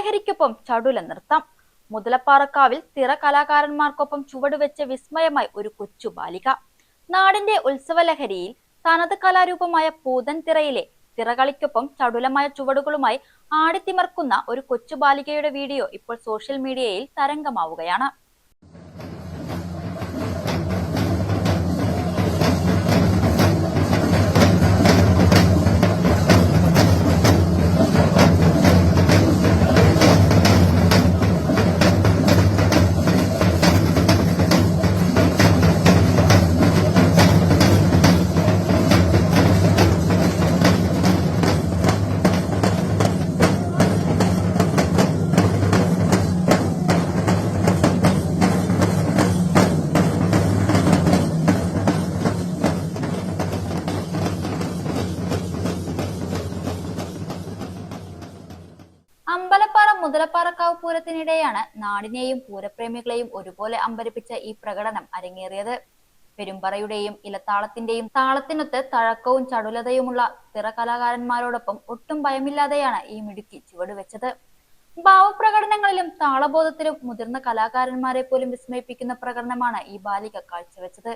ഉത്സവലഹരിക്കൊപ്പം ചടുല നൃത്തം. മുതലപ്പാറക്കാവിൽ തിറ കലാകാരന്മാർക്കൊപ്പം ചുവടുവെച്ച വിസ്മയമായി ഒരു കൊച്ചു ബാലിക. നാടിന്റെ ഉത്സവലഹരിയിൽ തനത് കലാരൂപമായ പൂതൻ തിറയിലെ തിറകളിക്കൊപ്പം ചടുലമായ ചുവടുകളുമായി ആടിത്തിമർക്കുന്ന ഒരു കൊച്ചു ബാലികയുടെ വീഡിയോ ഇപ്പോൾ സോഷ്യൽ മീഡിയയിൽ തരംഗമാവുകയാണ്. അമ്പലപ്പാറ മുതലപ്പാറക്കാവ് പൂരത്തിനിടെയാണ് നാടിനെയും പൂരപ്രേമികളെയും ഒരുപോലെ അമ്പരിപ്പിച്ച ഈ പ്രകടനം അരങ്ങേറിയത്. പെരുമ്പറയുടെയും ഇലത്താളത്തിന്റെയും താളത്തിനൊത്ത് തഴക്കവും ചടുലതയുമുള്ള തിറ കലാകാരന്മാരോടൊപ്പം ഒട്ടും ഭയമില്ലാതെയാണ് ഈ മിടുക്കി ചുവടുവെച്ചത്. ഭാവപ്രകടനങ്ങളിലും താളബോധത്തിലും മുതിർന്ന കലാകാരന്മാരെ പോലും വിസ്മയിപ്പിക്കുന്ന പ്രകടനമാണ് ഈ ബാലിക കാഴ്ചവെച്ചത്.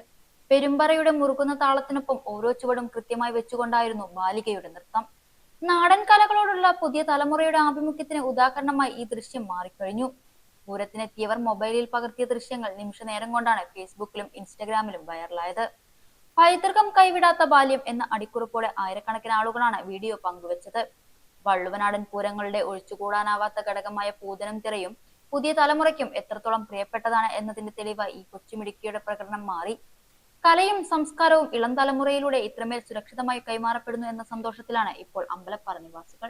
പെരുമ്പറയുടെ മുറുകുന്ന താളത്തിനൊപ്പം ഓരോ ചുവടും കൃത്യമായി വെച്ചുകൊണ്ടായിരുന്നു ബാലികയുടെ നൃത്തം. നാടൻ കലകളോടുള്ള പുതിയ തലമുറയുടെ ആഭിമുഖ്യത്തിന് ഉദാഹരണമായി ഈ ദൃശ്യം മാറിക്കഴിഞ്ഞു. പൂരത്തിനെത്തിയവർ മൊബൈലിൽ പകർത്തിയ ദൃശ്യങ്ങൾ നിമിഷ നേരം കൊണ്ടാണ് ഫേസ്ബുക്കിലും ഇൻസ്റ്റഗ്രാമിലും വൈറലായത്. പൈതൃകം കൈവിടാത്ത ബാല്യം എന്ന അടിക്കുറിപ്പോടെ ആയിരക്കണക്കിന് ആളുകളാണ് വീഡിയോ പങ്കുവച്ചത്. വള്ളുവനാടൻ പൂരങ്ങളുടെ ഒഴിച്ചുകൂടാനാവാത്ത ഘടകമായ പൂതനും തിറയും പുതിയ തലമുറയ്ക്കും എത്രത്തോളം പ്രിയപ്പെട്ടതാണ് എന്നതിന്റെ തെളിവായി ഈ കൊച്ചുമിടുക്കിയുടെ പ്രകടനം മാറി. കലയും സംസ്കാരവും ഇളം തലമുറയിലൂടെ ഇത്രമേൽ സുരക്ഷിതമായി കൈമാറപ്പെടുന്നു എന്ന സന്തോഷത്തിലാണ് ഇപ്പോൾ അമ്പലപ്പാറ നിവാസികൾ.